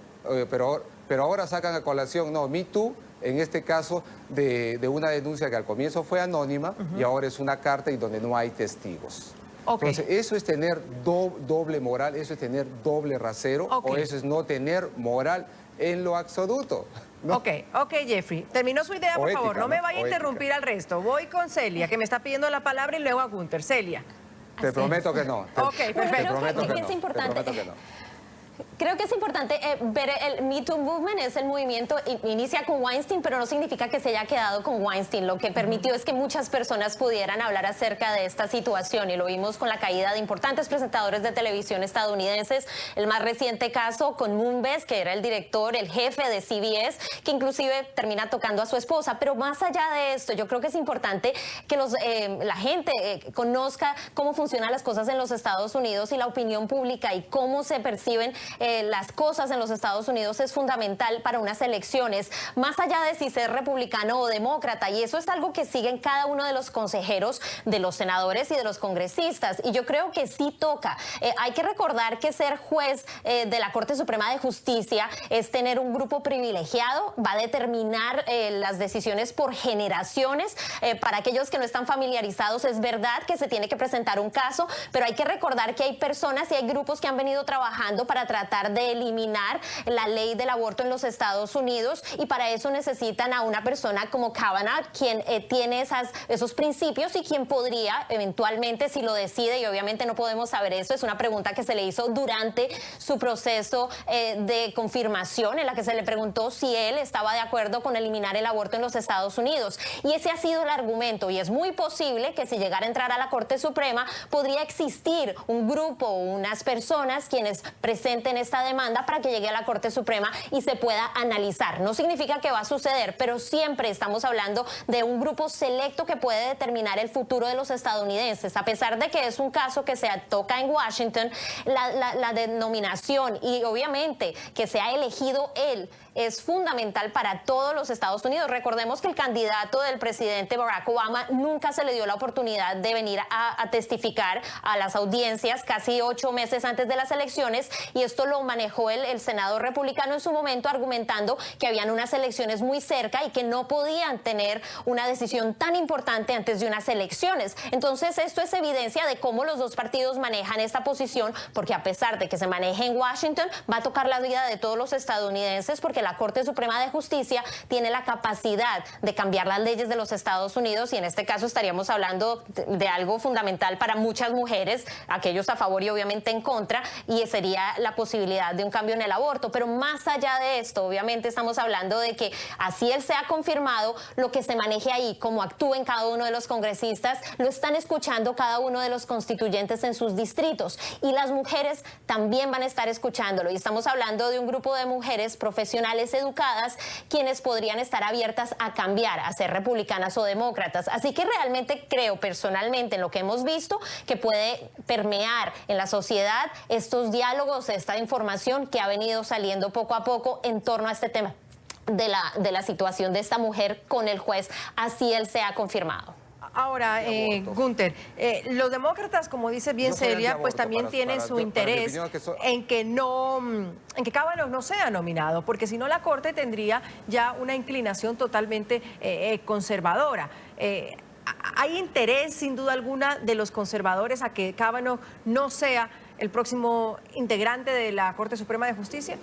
Pero ahora sacan a colación, no, Me Too, en este caso de una denuncia que al comienzo fue anónima y ahora es una carta y donde no hay testigos. Okay. Entonces, eso es tener doble moral, eso es tener doble rasero, o eso es no tener moral en lo absoluto. ¿No? Ok, Jeffrey. Terminó su idea, por favor. No me vaya a interrumpir al resto. Voy con Celia, que me está pidiendo la palabra, y luego a Gunther. Celia. Te prometo que no. Ok, perfecto. Te prometo que no. Creo que es importante ver el Me Too Movement, es el movimiento, inicia con Weinstein, pero no significa que se haya quedado con Weinstein. Lo que permitió es que muchas personas pudieran hablar acerca de esta situación, y lo vimos con la caída de importantes presentadores de televisión estadounidenses. El más reciente caso con Moonves, que era el director, el jefe de CBS, que inclusive termina tocando a su esposa. Pero más allá de esto, yo creo que es importante que la gente conozca cómo funcionan las cosas en los Estados Unidos y la opinión pública y cómo se perciben las cosas en los Estados Unidos. Es fundamental para unas elecciones, más allá de si ser republicano o demócrata, y eso es algo que siguen cada uno de los consejeros, de los senadores y de los congresistas, y yo creo que sí toca. Hay que recordar que ser juez de la Corte Suprema de Justicia es tener un grupo privilegiado, va a determinar las decisiones por generaciones. Para aquellos que no están familiarizados, es verdad que se tiene que presentar un caso, pero hay que recordar que hay personas y hay grupos que han venido trabajando para tratar de eliminar la ley del aborto en los Estados Unidos, y para eso necesitan a una persona como Kavanaugh, quien tiene esos principios y quien podría eventualmente, si lo decide, y obviamente no podemos saber eso, es una pregunta que se le hizo durante su proceso de confirmación, en la que se le preguntó si él estaba de acuerdo con eliminar el aborto en los Estados Unidos, y ese ha sido el argumento, y es muy posible que si llegara a entrar a la Corte Suprema podría existir un grupo, unas personas quienes presenten esta demanda para que llegue a la Corte Suprema y se pueda analizar. No significa que va a suceder, pero siempre estamos hablando de un grupo selecto que puede determinar el futuro de los estadounidenses. A pesar de que es un caso que se toca en Washington, la denominación y obviamente que se ha elegido él es fundamental para todos los Estados Unidos. Recordemos que el candidato del presidente Barack Obama nunca se le dio la oportunidad de venir a testificar a las audiencias casi 8 meses antes de las elecciones, y esto lo manejó el Senado republicano en su momento, argumentando que habían unas elecciones muy cerca y que no podían tener una decisión tan importante antes de unas elecciones. Entonces, esto es evidencia de cómo los dos partidos manejan esta posición, porque a pesar de que se maneje en Washington, va a tocar la vida de todos los estadounidenses, porque la Corte Suprema de Justicia tiene la capacidad de cambiar las leyes de los Estados Unidos, y en este caso estaríamos hablando de algo fundamental para muchas mujeres, aquellos a favor y obviamente en contra, y sería la posibilidad de un cambio en el aborto. Pero más allá de esto, obviamente estamos hablando de que así él sea confirmado, lo que se maneje ahí, cómo actúen cada uno de los congresistas, lo están escuchando cada uno de los constituyentes en sus distritos, y las mujeres también van a estar escuchándolo, y estamos hablando de un grupo de mujeres profesionales liberales educadas quienes podrían estar abiertas a cambiar, a ser republicanas o demócratas. Así que realmente creo personalmente en lo que hemos visto que puede permear en la sociedad estos diálogos, esta información que ha venido saliendo poco a poco en torno a este tema de la situación de esta mujer con el juez, así él se ha confirmado. Ahora, Gunther, los demócratas, como dice bien Celia, pues también tienen su interés en que Kavanaugh no sea nominado, porque si no la Corte tendría ya una inclinación totalmente conservadora. Hay interés, sin duda alguna, de los conservadores a que Kavanaugh no sea el próximo integrante de la Corte Suprema de Justicia.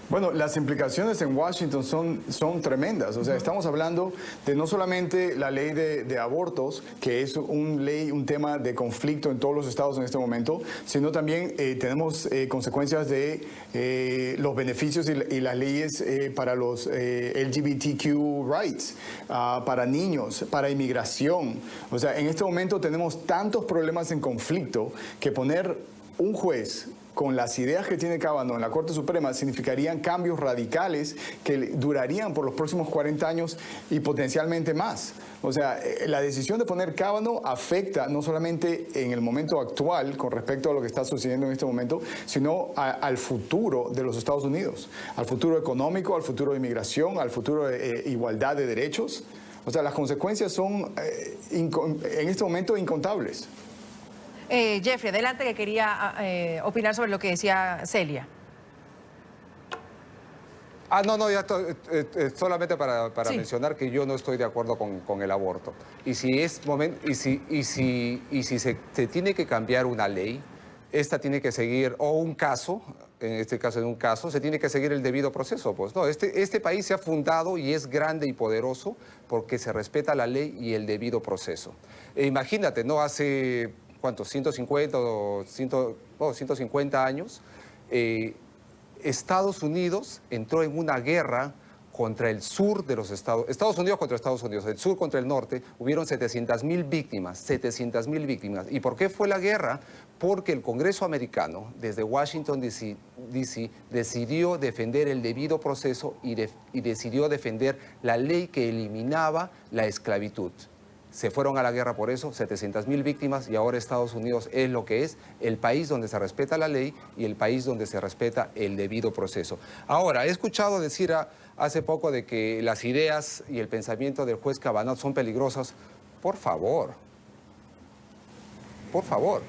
Bueno, las implicaciones en Washington son tremendas. O sea, estamos hablando de no solamente la ley de abortos, que es un tema de conflicto en todos los estados en este momento, sino también tenemos consecuencias de los beneficios y las leyes para los LGBTQ rights, para niños, para inmigración. O sea, en este momento tenemos tantos problemas en conflicto que poner un juez con las ideas que tiene Kavanaugh en la Corte Suprema significarían cambios radicales que durarían por los próximos 40 años y potencialmente más. O sea, la decisión de poner Kavanaugh afecta no solamente en el momento actual con respecto a lo que está sucediendo en este momento, sino al futuro de los Estados Unidos, al futuro económico, al futuro de inmigración, al futuro de igualdad de derechos. O sea, las consecuencias son en este momento incontables. Jeffrey, adelante, que quería opinar sobre lo que decía Celia. No, ya solamente para mencionar que yo no estoy de acuerdo con el aborto. Y si es momento, y si se tiene que cambiar una ley, esta tiene que seguir, o un caso, en este caso de un caso, se tiene que seguir el debido proceso. Pues no, este país se ha fundado y es grande y poderoso porque se respeta la ley y el debido proceso. Imagínate, ¿no? Hace ¿cuántos? 150 o 150 años, Estados Unidos entró en una guerra contra el sur de los Estados Unidos contra Estados Unidos, el sur contra el norte. Hubieron 700,000 víctimas, 700,000 víctimas. ¿Y por qué fue la guerra? Porque el Congreso americano, desde Washington, D.C., decidió defender el debido proceso y decidió defender la ley que eliminaba la esclavitud. Se fueron a la guerra por eso, 700,000 víctimas, y ahora Estados Unidos es lo que es, el país donde se respeta la ley y el país donde se respeta el debido proceso. Ahora, he escuchado decir hace poco de que las ideas y el pensamiento del juez Kavanaugh son peligrosas. Por favor,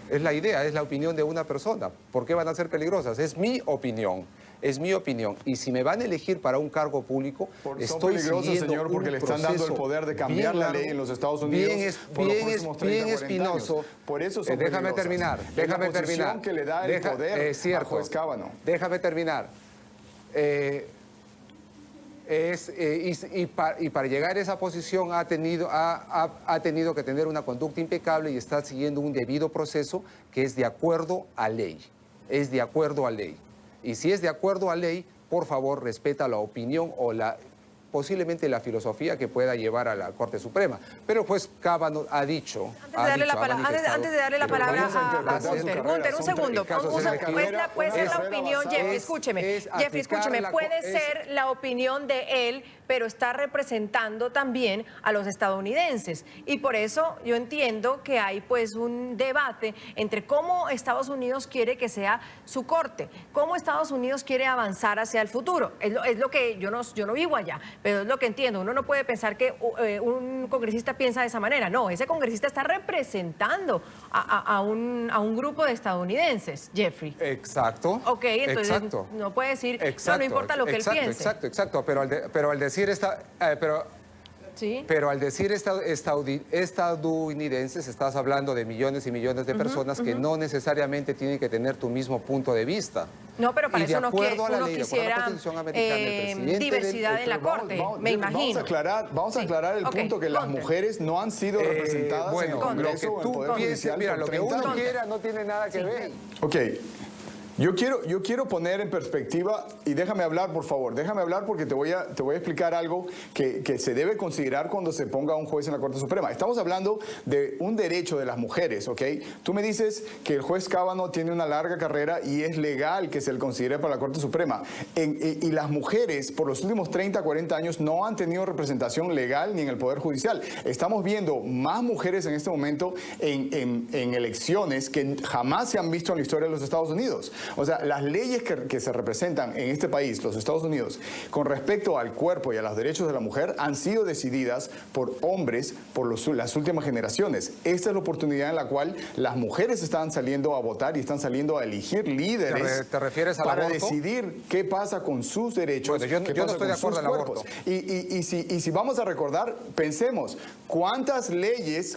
es la idea, es la opinión de una persona. ¿Por qué van a ser peligrosas? Es mi opinión. Es mi opinión. Y si me van a elegir para un cargo público, estoy peligrosos, señor, porque le están dando el poder de cambiar la ley en los Estados Unidos. Bien espinoso. Por eso son déjame terminar. Déjame terminar. Que le da el poder al juez Kavanaugh. Déjame terminar. Y para llegar a esa posición ha tenido que tener una conducta impecable y está siguiendo un debido proceso que es de acuerdo a ley. Es de acuerdo a ley. Y si es de acuerdo a ley, por favor, respeta la opinión o posiblemente la filosofía que pueda llevar a la Corte Suprema. Pero el juez Kavanaugh ha dicho... Antes de darle la palabra a Gunther, un segundo. Puede ser la opinión, Jeffrey, escúcheme. Jeffrey, escúcheme, puede ser la opinión de él, pero está representando también a los estadounidenses. Y por eso yo entiendo que hay pues un debate entre cómo Estados Unidos quiere que sea su corte, cómo Estados Unidos quiere avanzar hacia el futuro. Es lo que yo no vivo allá, pero es lo que entiendo. Uno no puede pensar que un congresista piensa de esa manera. No, ese congresista está representando a un grupo de estadounidenses, Jeffrey. Exacto. Ok, entonces no puede decir, no importa lo que él piense. Exacto. Pero al decir estadounidenses, estás hablando de millones y millones de personas que no necesariamente tienen que tener tu mismo punto de vista. No, pero para eso uno quisiera diversidad en la Corte, me imagino. Vamos a aclarar el punto que las mujeres no han sido representadas en el Congreso o en el Poder Judicial. Mira, lo que uno quiera no tiene nada que ver. Ok. Yo quiero poner en perspectiva, y déjame hablar, por favor, déjame hablar porque te voy a explicar algo que se debe considerar cuando se ponga un juez en la Corte Suprema. Estamos hablando de un derecho de las mujeres, ¿ok? Tú me dices que el juez Kavanaugh tiene una larga carrera y es legal que se le considere para la Corte Suprema. Y las mujeres por los últimos 30, 40 años no han tenido representación legal ni en el Poder Judicial. Estamos viendo más mujeres en este momento en elecciones que jamás se han visto en la historia de los Estados Unidos. O sea, las leyes que se representan en este país, los Estados Unidos, con respecto al cuerpo y a los derechos de la mujer, han sido decididas por hombres por las últimas generaciones. Esta es la oportunidad en la cual las mujeres están saliendo a votar y están saliendo a elegir líderes ¿Te refieres al para aborto? decidir qué pasa con sus derechos, Bueno, yo no estoy de acuerdo en el aborto. Y si vamos a recordar, pensemos, ¿cuántas leyes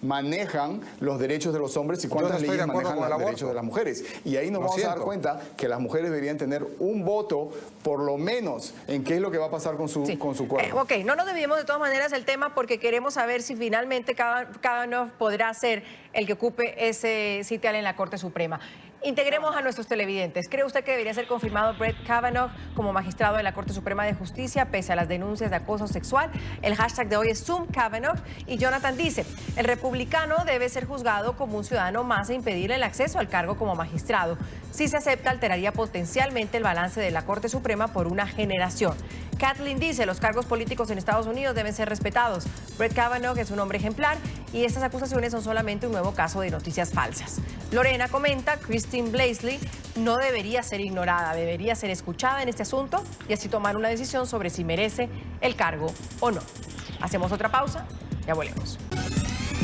manejan los derechos de los hombres y cuántas leyes manejan los derechos de las mujeres? Y ahí nos vamos a dar cuenta que las mujeres deberían tener un voto, por lo menos, en qué es lo que va a pasar con su cuerpo. Ok, no nos desviemos de todas maneras del tema porque queremos saber si finalmente Kavanaugh podrá ser el que ocupe ese sitial en la Corte Suprema. Integremos a nuestros televidentes. ¿Cree usted que debería ser confirmado Brett Kavanaugh como magistrado de la Corte Suprema de Justicia pese a las denuncias de acoso sexual? El hashtag de hoy es #ZoomKavanaugh y Jonathan dice, el republicano debe ser juzgado como un ciudadano más e impedir el acceso al cargo como magistrado. Si se acepta, alteraría potencialmente el balance de la Corte Suprema por una generación. Kathleen dice, los cargos políticos en Estados Unidos deben ser respetados. Brett Kavanaugh es un hombre ejemplar y estas acusaciones son solamente un nuevo caso de noticias falsas. Lorena comenta, Christine Blasey no debería ser ignorada, debería ser escuchada en este asunto y así tomar una decisión sobre si merece el cargo o no. Hacemos otra pausa, ya volvemos.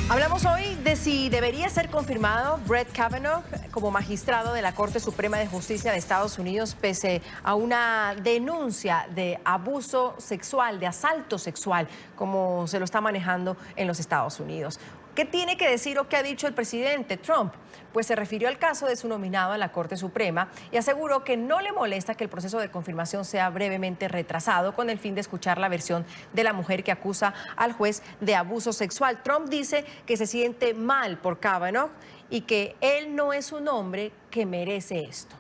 Hablamos hoy de si debería ser confirmado Brett Kavanaugh como magistrado de la Corte Suprema de Justicia de Estados Unidos pese a una denuncia de abuso sexual, de asalto sexual, como se lo está manejando en los Estados Unidos. ¿Qué tiene que decir o qué ha dicho el presidente Trump? Pues se refirió al caso de su nominado a la Corte Suprema y aseguró que no le molesta que el proceso de confirmación sea brevemente retrasado con el fin de escuchar la versión de la mujer que acusa al juez de abuso sexual. Trump dice que se siente mal por Kavanaugh y que él no es un hombre que merece esto.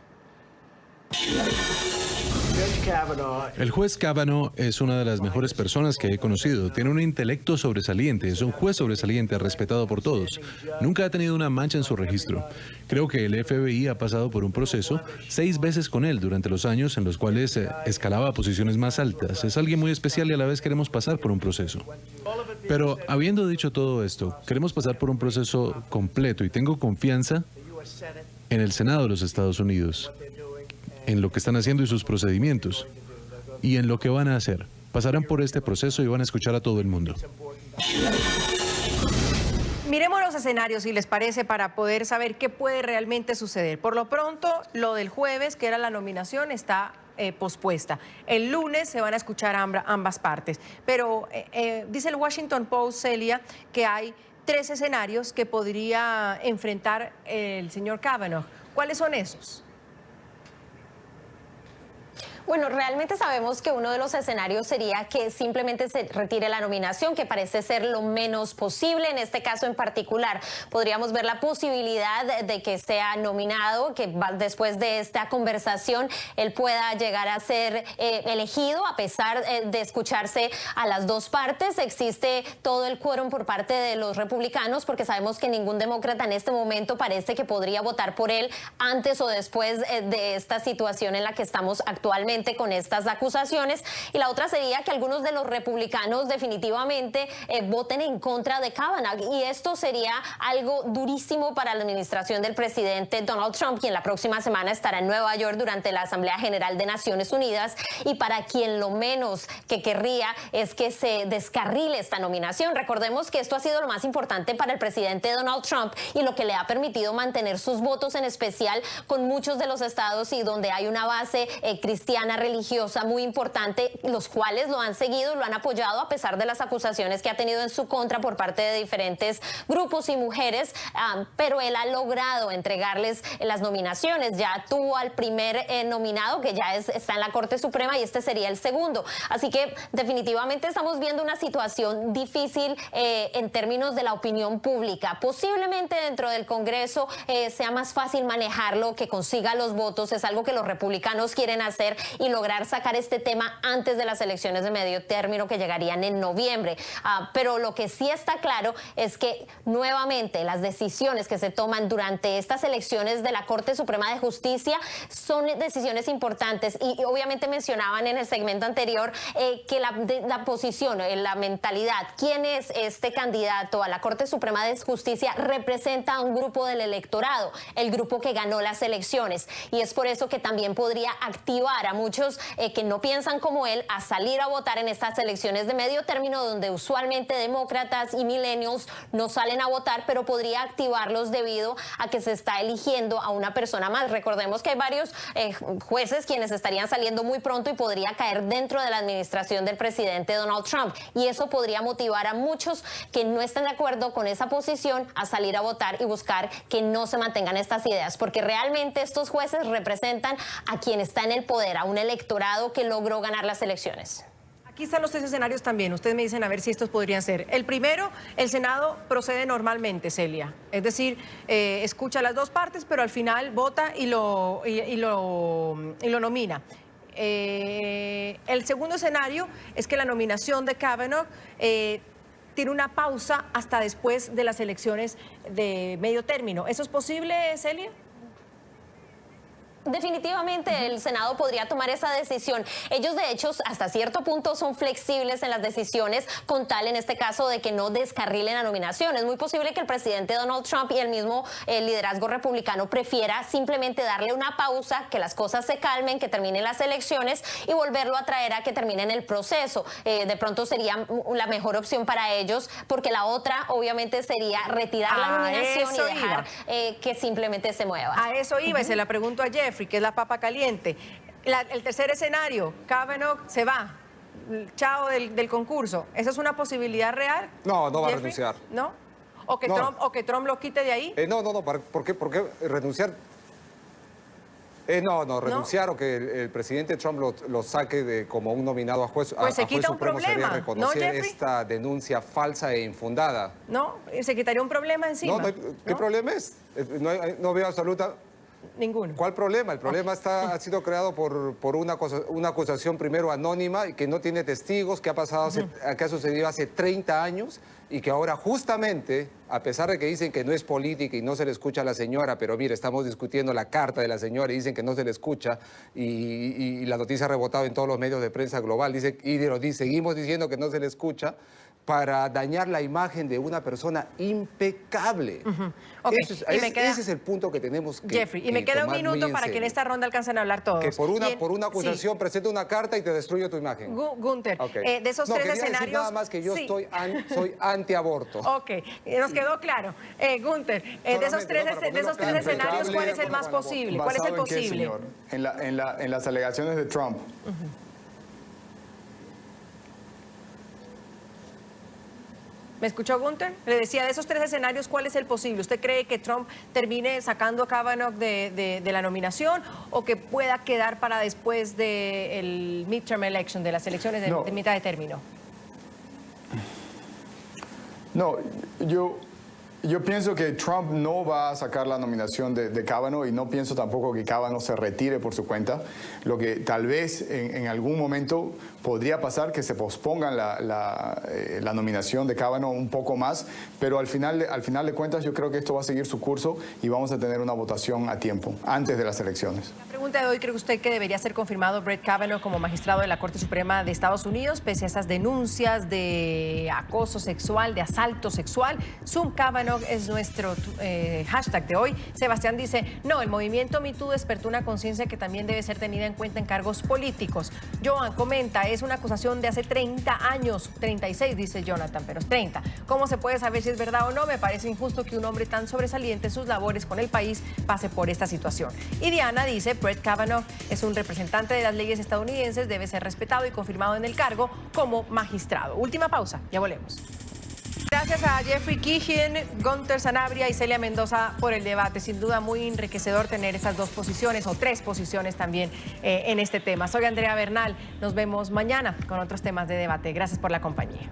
El juez Kavanaugh es una de las mejores personas que he conocido. Tiene un intelecto sobresaliente, es un juez sobresaliente, respetado por todos. Nunca ha tenido una mancha en su registro. Creo que el FBI ha pasado por un proceso 6 veces con él durante los años en los cuales escalaba a posiciones más altas. Es alguien muy especial y a la vez queremos pasar por un proceso. Pero habiendo dicho todo esto, queremos pasar por un proceso completo y tengo confianza en el Senado de los Estados Unidos, en lo que están haciendo y sus procedimientos, y en lo que van a hacer. Pasarán por este proceso y van a escuchar a todo el mundo. Miremos los escenarios, si les parece, para poder saber qué puede realmente suceder. Por lo pronto, lo del jueves, que era la nominación, está pospuesta. El lunes se van a escuchar ambas partes. Pero dice el Washington Post, Celia, que hay 3 escenarios que podría enfrentar el señor Kavanaugh. ¿Cuáles son esos? Bueno, realmente sabemos que uno de los escenarios sería que simplemente se retire la nominación, que parece ser lo menos posible. En este caso en particular, podríamos ver la posibilidad de que sea nominado, que después de esta conversación él pueda llegar a ser elegido, a pesar de escucharse a las dos partes. Existe todo el quórum por parte de los republicanos, porque sabemos que ningún demócrata en este momento parece que podría votar por él antes o después de esta situación en la que estamos actualmente con estas acusaciones. Y la otra sería que algunos de los republicanos definitivamente voten en contra de Kavanaugh, y esto sería algo durísimo para la administración del presidente Donald Trump, quien la próxima semana estará en Nueva York durante la Asamblea General de Naciones Unidas, y para quien lo menos que querría es que se descarrile esta nominación. Recordemos que esto ha sido lo más importante para el presidente Donald Trump y lo que le ha permitido mantener sus votos, en especial con muchos de los estados y donde hay una base cristiana cristiana religiosa muy importante, los cuales lo han seguido, lo han apoyado a pesar de las acusaciones que ha tenido en su contra por parte de diferentes grupos y mujeres, pero él ha logrado entregarles las nominaciones. Ya tuvo al primer nominado, que ya está en la Corte Suprema, y este sería el segundo. Así que definitivamente estamos viendo una situación difícil en términos de la opinión pública. Posiblemente dentro del Congreso sea más fácil manejarlo, que consiga los votos. Es algo que los republicanos quieren hacer y lograr sacar este tema antes de las elecciones de medio término que llegarían en noviembre. Pero lo que sí está claro es que nuevamente las decisiones que se toman durante estas elecciones de la Corte Suprema de Justicia son decisiones importantes, y obviamente mencionaban en el segmento anterior que la posición, la mentalidad, quién es este candidato a la Corte Suprema de Justicia representa a un grupo del electorado, el grupo que ganó las elecciones, y es por eso que también podría activar a muchos que no piensan como él a salir a votar en estas elecciones de medio término, donde usualmente demócratas y millennials no salen a votar, pero podría activarlos debido a que se está eligiendo a una persona más. Recordemos que hay varios jueces quienes estarían saliendo muy pronto y podría caer dentro de la administración del presidente Donald Trump, y eso podría motivar a muchos que no estén de acuerdo con esa posición a salir a votar y buscar que no se mantengan estas ideas, porque realmente estos jueces representan a quien está en el poder, a un electorado que logró ganar las elecciones. Aquí están los tres escenarios también. Ustedes me dicen a ver si estos podrían ser. El primero, el Senado procede normalmente, Celia. Es decir, escucha las dos partes, pero al final vota y lo nomina. El segundo escenario es que la nominación de Kavanaugh tiene una pausa hasta después de las elecciones de medio término. ¿Eso es posible, Celia? Definitivamente el Senado podría tomar esa decisión. Ellos, de hecho, hasta cierto punto son flexibles en las decisiones, con tal, en este caso, de que no descarrilen la nominación. Es muy posible que el presidente Donald Trump y el mismo liderazgo republicano prefiera simplemente darle una pausa, que las cosas se calmen, que terminen las elecciones y volverlo a traer a que terminen el proceso. De pronto sería la mejor opción para ellos, porque la otra, obviamente, sería retirar la nominación y dejar que simplemente se mueva. A eso iba, y se la pregunto a Jeffrey, que es la papa caliente. El tercer escenario, Kavanaugh se va, chao del concurso. ¿Esa es una posibilidad real? No, no va a Jeffrey? renunciar. ¿No? ¿O que, no. Trump lo quite de ahí? No, ¿por qué renunciar? Renunciar o que el presidente Trump lo saque como un nominado a juez, pues se quita un supremo sería problema, reconocer ¿no, esta denuncia falsa e infundada. No, se quitaría un problema encima. ¿Qué problema es? No veo absoluta... Ninguno. ¿Cuál problema? El problema ha sido creado por una acusación primero anónima y que no tiene testigos, que ha sucedido hace 30 años y que ahora justamente, a pesar de que dicen que no es política y no se le escucha a la señora, pero mire, estamos discutiendo la carta de la señora y dicen que no se le escucha y la noticia ha rebotado en todos los medios de prensa global, seguimos diciendo que no se le escucha, para dañar la imagen de una persona impecable. Ese es el punto que tenemos que Jeffrey, y me queda un minuto para que en esta ronda alcancen a hablar todos. Que por una acusación presenta una carta y te destruye tu imagen. Gunther, de esos tres escenarios... Decir nada más que yo soy antiaborto. Ok, nos quedó claro. Gunther, de esos tres escenarios, ¿cuál es el más posible? ¿Cuál es el posible? ¿En qué, señor? En las alegaciones de Trump. ¿Me escuchó, Gunther? Le decía, de esos tres escenarios, ¿cuál es el posible? ¿Usted cree que Trump termine sacando a Kavanaugh de la nominación o que pueda quedar para después del midterm election, de las elecciones de mitad de término? No, yo pienso que Trump no va a sacar la nominación de Kavanaugh y no pienso tampoco que Kavanaugh se retire por su cuenta. Lo que tal vez en algún momento podría pasar que se pospongan la nominación de Kavanaugh un poco más, pero al final de cuentas yo creo que esto va a seguir su curso y vamos a tener una votación a tiempo, antes de las elecciones. La pregunta de hoy, ¿cree usted que debería ser confirmado Brett Kavanaugh como magistrado de la Corte Suprema de Estados Unidos, pese a esas denuncias de acoso sexual, de asalto sexual? Zoom Kavanaugh Kavanaugh es nuestro hashtag de hoy. Sebastián dice, no, el movimiento Me Too despertó una conciencia que también debe ser tenida en cuenta en cargos políticos. Joan comenta, es una acusación de hace 30 años, 36 dice Jonathan, pero es 30. ¿Cómo se puede saber si es verdad o no? Me parece injusto que un hombre tan sobresaliente en sus labores con el país pase por esta situación. Y Diana dice, Brett Kavanaugh es un representante de las leyes estadounidenses, debe ser respetado y confirmado en el cargo como magistrado. Última pausa, ya volvemos. Gracias a Jeffrey Keehan, Gunther Sanabria y Celia Mendoza por el debate. Sin duda muy enriquecedor tener estas dos posiciones o tres posiciones también en este tema. Soy Andrea Bernal. Nos vemos mañana con otros temas de debate. Gracias por la compañía.